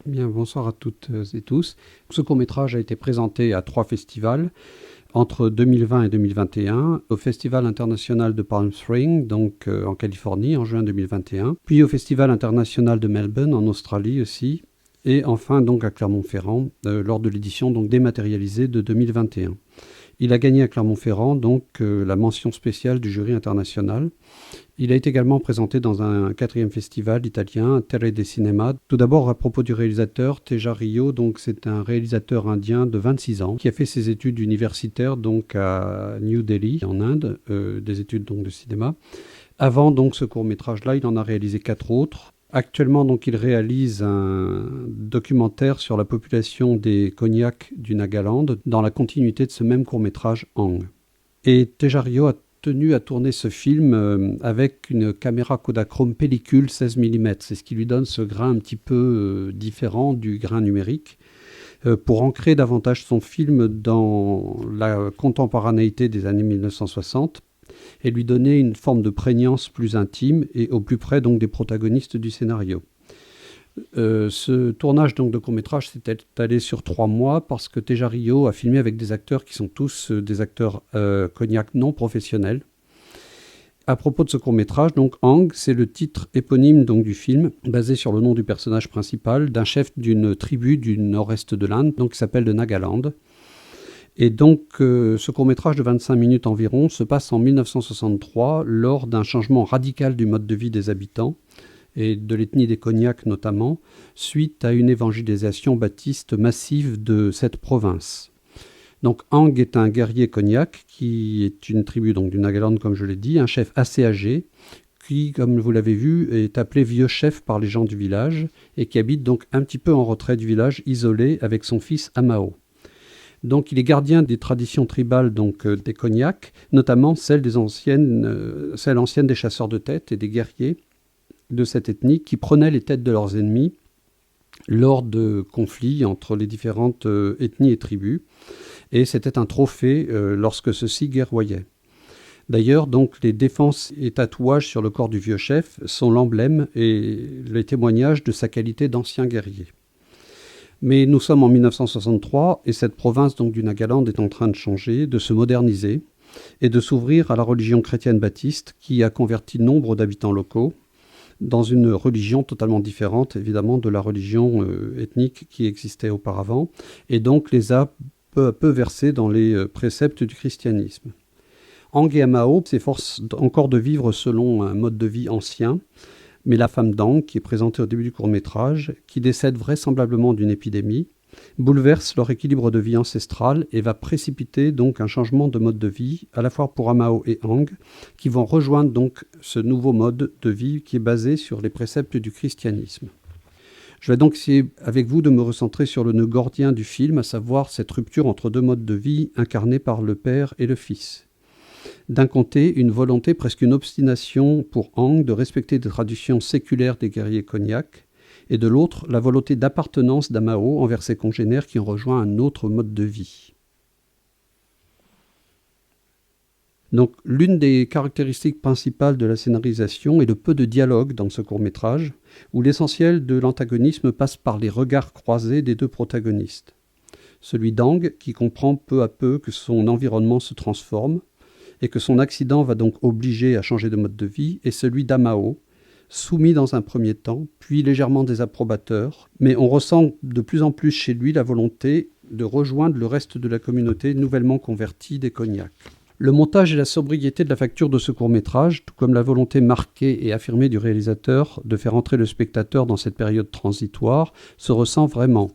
Bien, bonsoir à toutes et tous. Ce court-métrage a été présenté à 3 festivals entre 2020 et 2021, au Festival international de Palm Springs, donc en Californie, en juin 2021, puis au Festival international de Melbourne, en Australie aussi, et enfin donc à Clermont-Ferrand, lors de l'édition donc dématérialisée de 2021. Il a gagné à Clermont-Ferrand donc la mention spéciale du jury international. Il a été également présenté dans un 4e festival italien, Terre de Cinema. Tout d'abord, à propos du réalisateur, Teja Rio, donc c'est un réalisateur indien de 26 ans qui a fait ses études universitaires donc à New Delhi, en Inde, des études donc de cinéma. Avant donc ce court-métrage-là, il en a réalisé 4 autres. Actuellement, donc, il réalise un documentaire sur la population des Konyak du Nagaland dans la continuité de ce même court-métrage Ang. Et Teja Rio a tenu à tourner ce film avec une caméra Kodachrome pellicule 16 mm. C'est ce qui lui donne ce grain un petit peu différent du grain numérique pour ancrer davantage son film dans la contemporanéité des années 1960 et lui donner une forme de prégnance plus intime et au plus près donc des protagonistes du scénario. Ce tournage donc de court-métrage s'est étalé sur 3 mois parce que Teja Rio a filmé avec des acteurs qui sont tous des acteurs Konyak non professionnels. À propos de ce court-métrage, donc Ang, c'est le titre éponyme donc du film, basé sur le nom du personnage principal, d'un chef d'une tribu du nord-est de l'Inde, donc qui s'appelle le Nagaland. Et donc, ce court-métrage de 25 minutes environ se passe en 1963, lors d'un changement radical du mode de vie des habitants, et de l'ethnie des Konyak notamment, suite à une évangélisation baptiste massive de cette province. Donc Ang est un guerrier Konyak, qui est une tribu donc, du Nagaland, comme je l'ai dit, un chef assez âgé, qui, comme vous l'avez vu, est appelé vieux chef par les gens du village, et qui habite donc un petit peu en retrait du village, isolé, avec son fils Amao. Donc il est gardien des traditions tribales donc, des Konyak, notamment celle ancienne des chasseurs de têtes et des guerriers de cette ethnie qui prenaient les têtes de leurs ennemis lors de conflits entre les différentes ethnies et tribus. Et c'était un trophée lorsque ceux-ci guerroyaient. D'ailleurs, donc, les défenses et tatouages sur le corps du vieux chef sont l'emblème et les témoignages de sa qualité d'ancien guerrier. Mais nous sommes en 1963 et cette province donc, du Nagaland est en train de changer, de se moderniser et de s'ouvrir à la religion chrétienne baptiste qui a converti nombre d'habitants locaux dans une religion totalement différente évidemment de la religion ethnique qui existait auparavant et donc les a peu à peu versés dans les préceptes du christianisme. Ang et Amao s'efforcent encore de vivre selon un mode de vie ancien. Mais la femme d'Ang, qui est présentée au début du court-métrage, qui décède vraisemblablement d'une épidémie, bouleverse leur équilibre de vie ancestral et va précipiter donc un changement de mode de vie, à la fois pour Amao et Ang, qui vont rejoindre donc ce nouveau mode de vie qui est basé sur les préceptes du christianisme. Je vais donc essayer avec vous de me recentrer sur le nœud gordien du film, à savoir cette rupture entre 2 modes de vie incarnés par le père et le fils. D'un côté, une volonté, presque une obstination pour Ang de respecter des traditions séculaires des guerriers Konyak, et de l'autre, la volonté d'appartenance d'Amao envers ses congénères qui ont rejoint un autre mode de vie. Donc, l'une des caractéristiques principales de la scénarisation est le peu de dialogue dans ce court-métrage, où l'essentiel de l'antagonisme passe par les regards croisés des 2 protagonistes. Celui d'Ang, qui comprend peu à peu que son environnement se transforme, et que son accident va donc obliger à changer de mode de vie, et celui d'Amao, soumis dans un premier temps, puis légèrement désapprobateur, mais on ressent de plus en plus chez lui la volonté de rejoindre le reste de la communauté nouvellement convertie des Konyak. Le montage et la sobriété de la facture de ce court-métrage, tout comme la volonté marquée et affirmée du réalisateur de faire entrer le spectateur dans cette période transitoire, se ressent vraiment,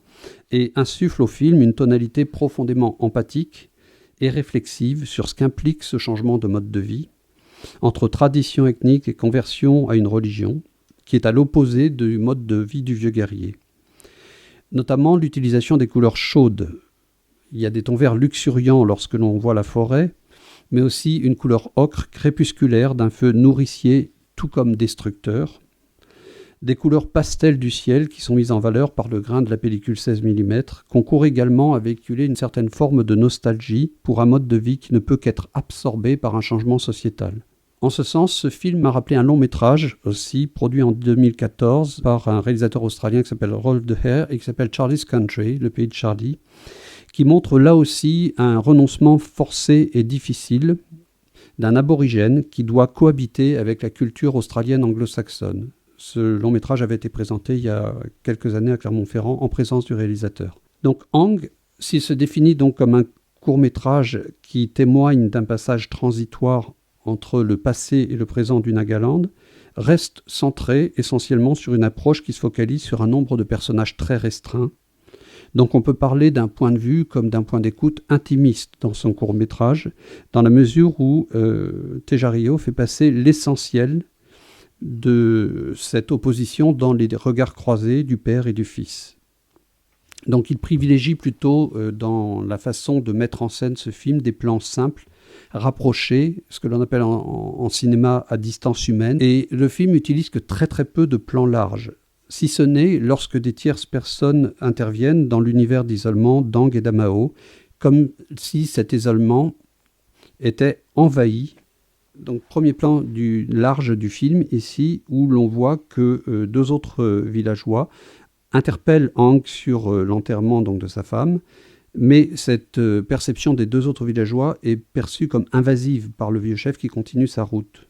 et insuffle au film une tonalité profondément empathique et réflexive sur ce qu'implique ce changement de mode de vie, entre tradition ethnique et conversion à une religion, qui est à l'opposé du mode de vie du vieux guerrier. Notamment l'utilisation des couleurs chaudes. Il y a des tons verts luxuriants lorsque l'on voit la forêt, mais aussi une couleur ocre crépusculaire d'un feu nourricier tout comme destructeur. Des couleurs pastel du ciel qui sont mises en valeur par le grain de la pellicule 16 mm, concourent également à véhiculer une certaine forme de nostalgie pour un mode de vie qui ne peut qu'être absorbé par un changement sociétal. En ce sens, ce film m'a rappelé un long métrage aussi, produit en 2014 par un réalisateur australien qui s'appelle Rolf De Heer et qui s'appelle Charlie's Country, le pays de Charlie, qui montre là aussi un renoncement forcé et difficile d'un aborigène qui doit cohabiter avec la culture australienne anglo-saxonne. Ce long métrage avait été présenté il y a quelques années à Clermont-Ferrand en présence du réalisateur. Donc Ang, s'il se définit donc comme un court-métrage qui témoigne d'un passage transitoire entre le passé et le présent du Nagaland, reste centré essentiellement sur une approche qui se focalise sur un nombre de personnages très restreint. Donc on peut parler d'un point de vue comme d'un point d'écoute intimiste dans son court-métrage, dans la mesure où Tejario fait passer l'essentiel de cette opposition dans les regards croisés du père et du fils. Donc il privilégie plutôt dans la façon de mettre en scène ce film des plans simples, rapprochés, ce que l'on appelle en cinéma à distance humaine, et le film n'utilise que très très peu de plans larges, si ce n'est lorsque des tierces personnes interviennent dans l'univers d'isolement d'Ang et d'Amao, comme si cet isolement était envahi. Donc premier plan du large du film ici, où l'on voit que deux autres villageois interpellent Ang sur l'enterrement donc, de sa femme, mais cette perception des deux autres villageois est perçue comme invasive par le vieux chef qui continue sa route.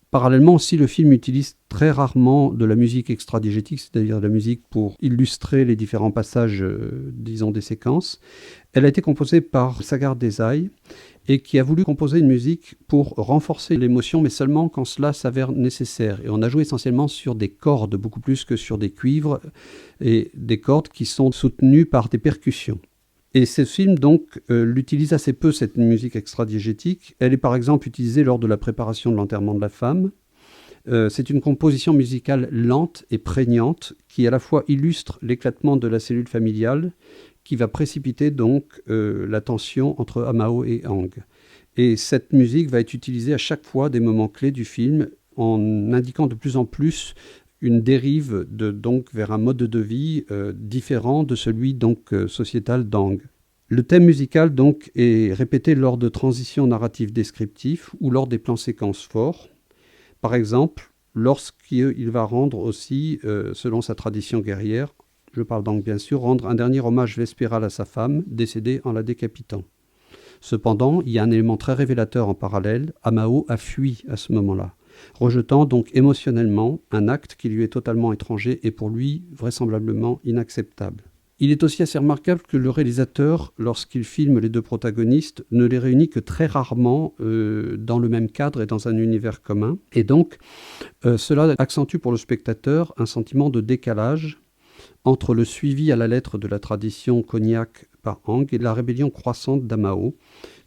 Parallèlement aussi, le film utilise très rarement de la musique extradiégétique, c'est-à-dire de la musique pour illustrer les différents passages, disons, des séquences. Elle a été composée par Sagar Desai et qui a voulu composer une musique pour renforcer l'émotion, mais seulement quand cela s'avère nécessaire. Et on a joué essentiellement sur des cordes, beaucoup plus que sur des cuivres, et des cordes qui sont soutenues par des percussions. Et ce film, donc, l'utilise assez peu, cette musique extradiégétique. Elle est par exemple utilisée lors de la préparation de l'enterrement de la femme. C'est une composition musicale lente et prégnante qui à la fois illustre l'éclatement de la cellule familiale qui va précipiter donc la tension entre Amao et Ang. Et cette musique va être utilisée à chaque fois des moments clés du film en indiquant de plus en plus une dérive donc vers un mode de vie différent de celui donc sociétal d'Ang. Le thème musical donc est répété lors de transitions narratives descriptives ou lors des plans séquences forts. Par exemple, lorsqu'il va rendre aussi, selon sa tradition guerrière, je parle donc bien sûr, rendre un dernier hommage vespéral à sa femme, décédée en la décapitant. Cependant, il y a un élément très révélateur en parallèle, Amao a fui à ce moment-là, rejetant donc émotionnellement un acte qui lui est totalement étranger et pour lui vraisemblablement inacceptable. Il est aussi assez remarquable que le réalisateur, lorsqu'il filme les deux protagonistes, ne les réunit que très rarement dans le même cadre et dans un univers commun. Et donc, cela accentue pour le spectateur un sentiment de décalage entre le suivi à la lettre de la tradition cognac par Ang et la rébellion croissante d'Amao,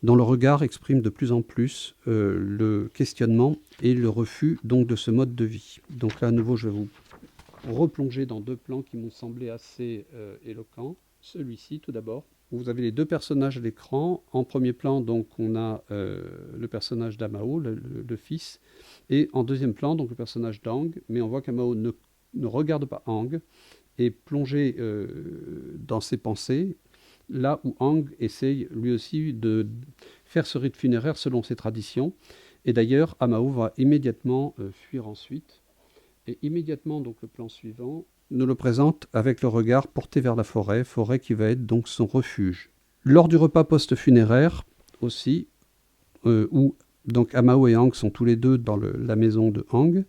dont le regard exprime de plus en plus le questionnement et le refus donc, de ce mode de vie. Donc là, à nouveau, je vais vous replonger dans deux plans qui m'ont semblé assez éloquents. Celui-ci, tout d'abord, où vous avez les deux personnages à l'écran. En premier plan, donc, on a le personnage d'Amao, le fils, et en deuxième plan, donc, le personnage d'Ang, mais on voit qu'Amao ne regarde pas Ang, est plongé dans ses pensées, là où Ang essaye lui aussi de faire ce rite funéraire selon ses traditions. Et d'ailleurs, Amao va immédiatement fuir ensuite. Et immédiatement, donc, le plan suivant nous le présente avec le regard porté vers la forêt qui va être donc son refuge. Lors du repas post-funéraire aussi, où donc Amao et Ang sont tous les deux dans la maison de Ang,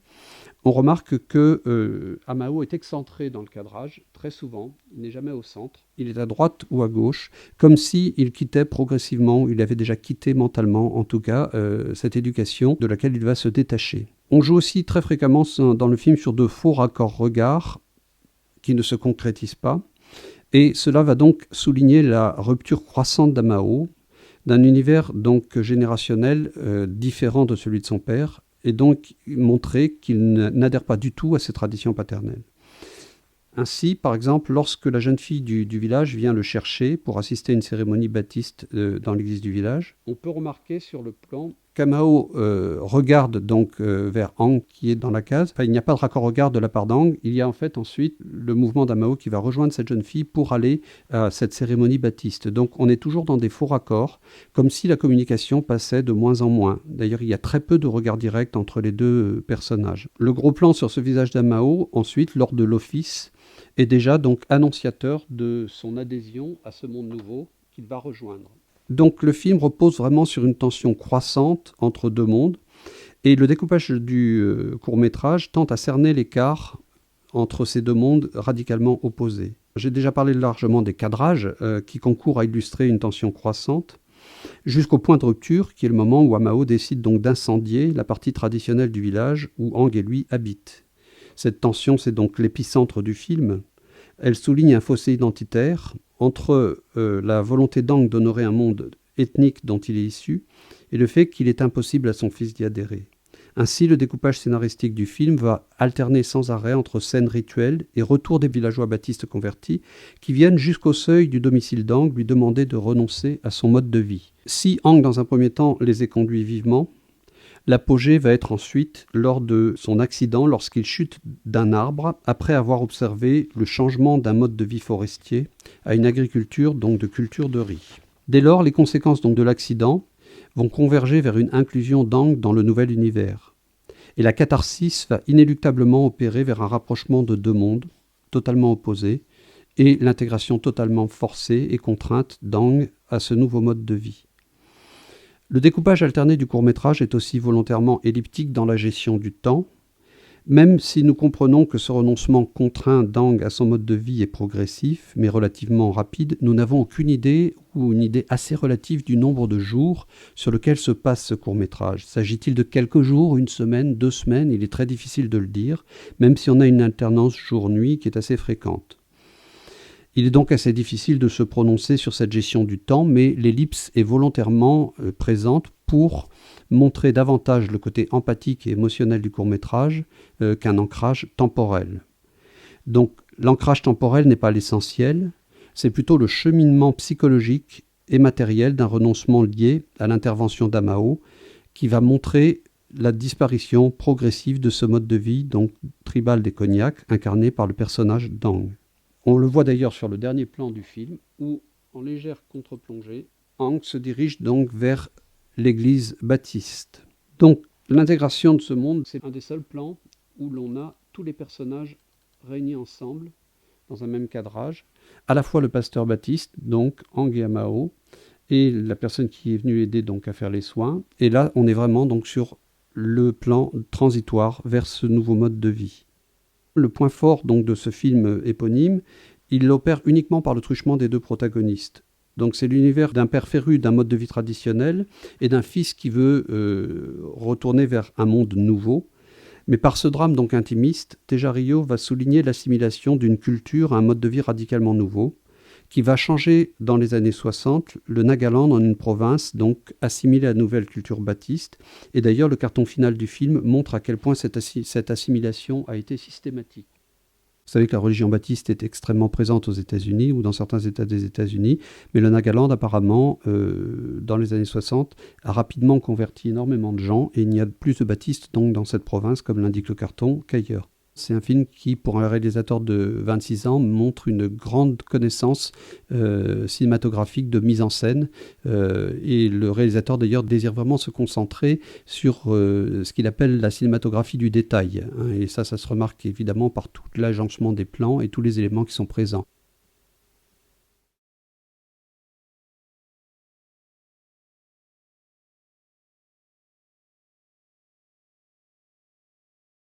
on remarque que Amao est excentré dans le cadrage, très souvent, il n'est jamais au centre, il est à droite ou à gauche, comme s'il quittait progressivement, il avait déjà quitté mentalement, en tout cas, cette éducation de laquelle il va se détacher. On joue aussi très fréquemment dans le film sur de faux raccords regards qui ne se concrétisent pas, et cela va donc souligner la rupture croissante d'Amao, d'un univers donc générationnel différent de celui de son père, et donc montrer qu'il n'adhère pas du tout à ses traditions paternelles. Ainsi, par exemple, lorsque la jeune fille du village vient le chercher pour assister à une cérémonie baptiste dans l'église du village, on peut remarquer sur le plan Kamao regarde donc vers Aang qui est dans la case. Enfin, il n'y a pas de raccord-regard de la part d'Aang. Il y a en fait ensuite le mouvement d'Amao qui va rejoindre cette jeune fille pour aller à cette cérémonie baptiste. Donc on est toujours dans des faux raccords, comme si la communication passait de moins en moins. D'ailleurs, il y a très peu de regard direct entre les deux personnages. Le gros plan sur ce visage d'Amao, ensuite, lors de l'office, est déjà donc annonciateur de son adhésion à ce monde nouveau qu'il va rejoindre. Donc le film repose vraiment sur une tension croissante entre deux mondes, et le découpage du court-métrage tente à cerner l'écart entre ces deux mondes radicalement opposés. J'ai déjà parlé largement des cadrages qui concourent à illustrer une tension croissante, jusqu'au point de rupture qui est le moment où Amao décide donc d'incendier la partie traditionnelle du village où Aang et lui habitent. Cette tension, c'est donc l'épicentre du film. Elle souligne un fossé identitaire entre la volonté d'Aang d'honorer un monde ethnique dont il est issu et le fait qu'il est impossible à son fils d'y adhérer. Ainsi, le découpage scénaristique du film va alterner sans arrêt entre scènes rituelles et retour des villageois baptistes convertis qui viennent jusqu'au seuil du domicile d'Aang lui demander de renoncer à son mode de vie. Si Aang, dans un premier temps, les ait conduits vivement, l'apogée va être ensuite lors de son accident lorsqu'il chute d'un arbre après avoir observé le changement d'un mode de vie forestier à une agriculture donc de culture de riz. Dès lors, les conséquences donc de l'accident vont converger vers une inclusion d'Aang dans le nouvel univers. Et la catharsis va inéluctablement opérer vers un rapprochement de deux mondes totalement opposés et l'intégration totalement forcée et contrainte d'Aang à ce nouveau mode de vie. Le découpage alterné du court-métrage est aussi volontairement elliptique dans la gestion du temps, même si nous comprenons que ce renoncement contraint d'Aang à son mode de vie est progressif, mais relativement rapide, nous n'avons aucune idée ou une idée assez relative du nombre de jours sur lequel se passe ce court-métrage. S'agit-il de quelques jours, une semaine, 2 semaines? Il est très difficile de le dire, même si on a une alternance jour-nuit qui est assez fréquente. Il est donc assez difficile de se prononcer sur cette gestion du temps, mais l'ellipse est volontairement présente pour montrer davantage le côté empathique et émotionnel du court-métrage qu'un ancrage temporel. Donc l'ancrage temporel n'est pas l'essentiel, c'est plutôt le cheminement psychologique et matériel d'un renoncement lié à l'intervention d'Amao qui va montrer la disparition progressive de ce mode de vie, donc tribal des Cognacs, incarné par le personnage d'Aang. On le voit d'ailleurs sur le dernier plan du film, où, en légère contre-plongée, Aang se dirige donc vers l'église baptiste. Donc, l'intégration de ce monde, c'est un des seuls plans où l'on a tous les personnages réunis ensemble, dans un même cadrage, à la fois le pasteur baptiste, donc Aang et Amao, et la personne qui est venue aider donc à faire les soins. Et là, on est vraiment donc sur le plan transitoire vers ce nouveau mode de vie. Le point fort donc de ce film éponyme, il l'opère uniquement par le truchement des deux protagonistes. Donc c'est l'univers d'un père féru d'un mode de vie traditionnel et d'un fils qui veut retourner vers un monde nouveau. Mais par ce drame donc intimiste, Teja-Rio va souligner l'assimilation d'une culture à un mode de vie radicalement nouveau, qui va changer dans les années 60 le Nagaland en une province donc assimilée à la nouvelle culture baptiste. Et d'ailleurs, le carton final du film montre à quel point cette assimilation a été systématique. Vous savez que la religion baptiste est extrêmement présente aux États-Unis ou dans certains États des États-Unis, mais le Nagaland, apparemment, dans les années 60, a rapidement converti énormément de gens et il y a plus de baptistes donc, dans cette province, comme l'indique le carton, qu'ailleurs. C'est un film qui, pour un réalisateur de 26 ans, montre une grande connaissance cinématographique de mise en scène. Et le réalisateur, d'ailleurs, désire vraiment se concentrer sur ce qu'il appelle la cinématographie du détail. Et ça se remarque évidemment par tout l'agencement des plans et tous les éléments qui sont présents.